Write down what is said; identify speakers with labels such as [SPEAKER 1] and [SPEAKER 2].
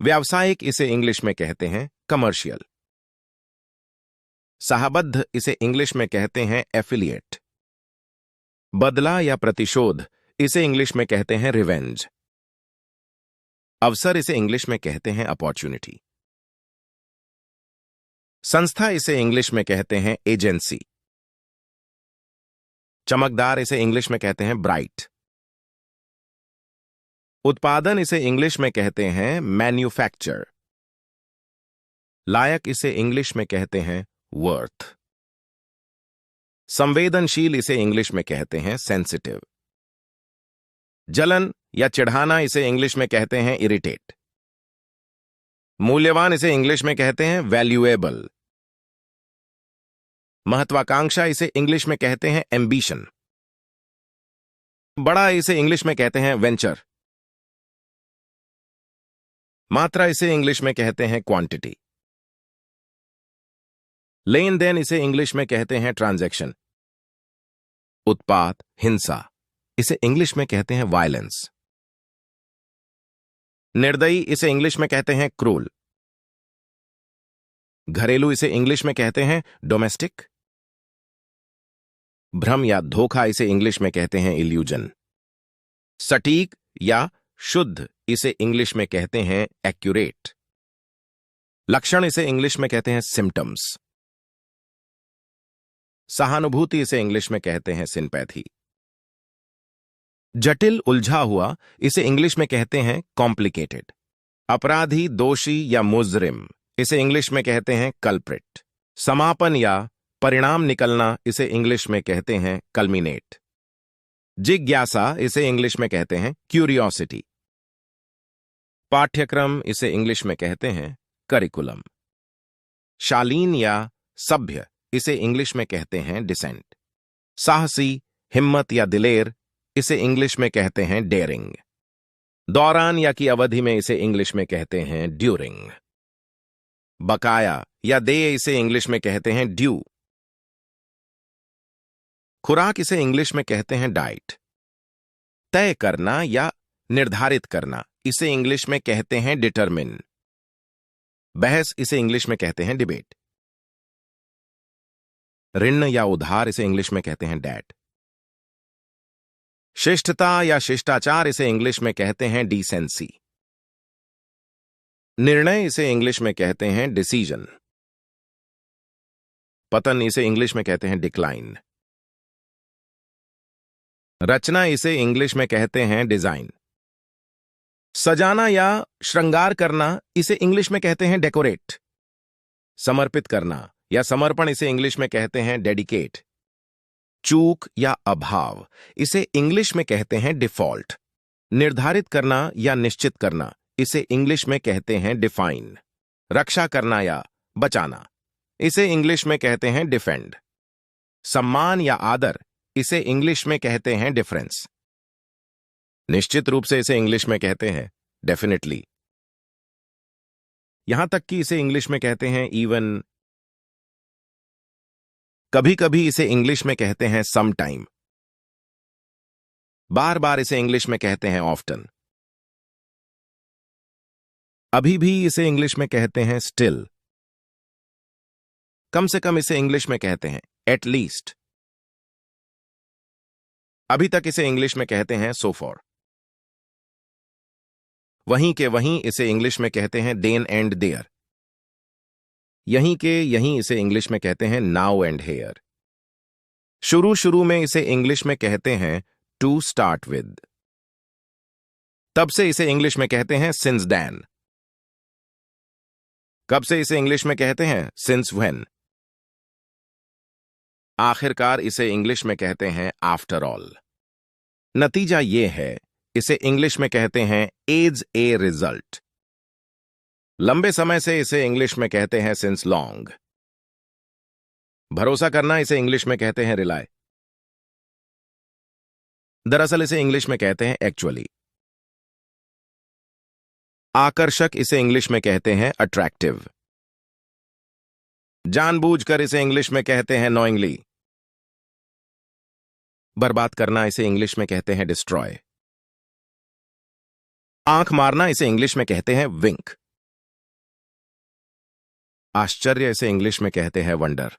[SPEAKER 1] व्यावसायिक इसे इंग्लिश में कहते हैं कमर्शियल। साहबद्ध इसे इंग्लिश में कहते हैं एफिलिएट। बदला या प्रतिशोध इसे इंग्लिश में कहते हैं रिवेंज। अवसर इसे इंग्लिश में कहते हैं अपॉर्चुनिटी। संस्था इसे इंग्लिश में कहते हैं एजेंसी। चमकदार इसे इंग्लिश में कहते हैं ब्राइट। उत्पादन इसे इंग्लिश में कहते हैं मैन्युफैक्चर। लायक इसे इंग्लिश में कहते हैं वर्थ। संवेदनशील इसे इंग्लिश में कहते हैं सेंसिटिव। जलन या चिढ़ाना इसे इंग्लिश में कहते हैं इरिटेट। मूल्यवान इसे इंग्लिश में कहते हैं वैल्यूएबल। महत्वाकांक्षा इसे इंग्लिश में कहते हैं एम्बिशन। बड़ा इसे इंग्लिश में कहते हैं वेंचर। मात्रा इसे इंग्लिश में कहते हैं क्वांटिटी। लेन देन इसे इंग्लिश में कहते हैं ट्रांजैक्शन। उत्पात, हिंसा इसे इंग्लिश में कहते हैं वायलेंस। निर्दयी इसे इंग्लिश में कहते हैं क्रूल। घरेलू इसे इंग्लिश में कहते हैं डोमेस्टिक। भ्रम या धोखा इसे इंग्लिश में कहते हैं इल्यूजन। सटीक या शुद्ध इसे इंग्लिश में कहते हैं एक्यूरेट। लक्षण इसे इंग्लिश में कहते हैं सिम्टम्स। सहानुभूति इसे इंग्लिश में कहते हैं सिंपैथी। जटिल, उलझा हुआ इसे इंग्लिश में कहते हैं कॉम्प्लिकेटेड। अपराधी, दोषी या मुजरिम इसे इंग्लिश में कहते हैं कल्प्रिट। समापन या परिणाम निकलना इसे इंग्लिश में कहते हैं कल्मिनेट। जिज्ञासा इसे इंग्लिश में कहते हैं क्यूरियोसिटी। पाठ्यक्रम इसे इंग्लिश में कहते हैं करिकुलम। शालीन या सभ्य इसे इंग्लिश में कहते हैं डिसेंट। साहसी, हिम्मत या दिलेर इसे इंग्लिश में कहते हैं डेयरिंग। दौरान या की अवधि में इसे इंग्लिश में कहते हैं ड्यूरिंग। बकाया या देय इसे इंग्लिश में कहते हैं ड्यू। खुराक इसे इंग्लिश में कहते हैं डाइट। तय करना या निर्धारित करना इसे इंग्लिश में कहते हैं डिटरमिन। बहस इसे इंग्लिश में कहते हैं डिबेट। ऋण या उधार इसे इंग्लिश में कहते हैं डेट। शिष्टता या शिष्टाचार इसे इंग्लिश में कहते हैं डिसेंसी। निर्णय इसे इंग्लिश में कहते हैं डिसीजन। पतन इसे इंग्लिश में कहते हैं डिक्लाइन। रचना इसे इंग्लिश में कहते हैं डिजाइन। सजाना या श्रृंगार करना इसे इंग्लिश में कहते हैं डेकोरेट। समर्पित करना या समर्पण इसे इंग्लिश में कहते हैं डेडिकेट। चूक या अभाव इसे इंग्लिश में कहते हैं डिफॉल्ट। निर्धारित करना या निश्चित करना इसे इंग्लिश में कहते हैं डिफाइन। रक्षा करना या बचाना इसे इंग्लिश में कहते हैं डिफेंड। सम्मान या आदर इसे इंग्लिश में कहते हैं डिफरेंस। निश्चित रूप से इसे इंग्लिश में कहते हैं डेफिनेटली। यहां तक कि इसे इंग्लिश में कहते हैं इवन। कभी कभी इसे इंग्लिश में कहते हैं सम टाइम। बार बार इसे इंग्लिश में कहते हैं ऑफ्टन। अभी भी इसे इंग्लिश में कहते हैं स्टिल। कम से कम इसे इंग्लिश में कहते हैं एट लीस्ट। अभी तक इसे इंग्लिश में कहते हैं सो फॉर। वहीं के वहीं इसे इंग्लिश में कहते हैं देन एंड देयर। यहीं के यहीं इसे इंग्लिश में कहते हैं नाउ एंड हेयर। शुरू शुरू में इसे इंग्लिश में कहते हैं टू स्टार्ट विद। तब से इसे इंग्लिश में कहते हैं सिंस दैन। कब से इसे इंग्लिश में कहते हैं सिंस व्हेन। आखिरकार इसे इंग्लिश में कहते हैं आफ्टर ऑल। नतीजा यह है, इसे इंग्लिश में कहते हैं एज ए रिजल्ट। लंबे समय से इसे इंग्लिश में कहते हैं सिंस लॉन्ग। भरोसा करना इसे इंग्लिश में कहते हैं रिलाय। दरअसल इसे इंग्लिश में कहते हैं एक्चुअली। आकर्षक इसे इंग्लिश में कहते हैं अट्रैक्टिव। जानबूझकर इसे इंग्लिश में कहते हैं नोइंगली। बर्बाद करना इसे इंग्लिश में कहते हैं डिस्ट्रॉय। आंख मारना इसे इंग्लिश में कहते हैं विंक। आश्चर्य इसे इंग्लिश में कहते हैं वंडर।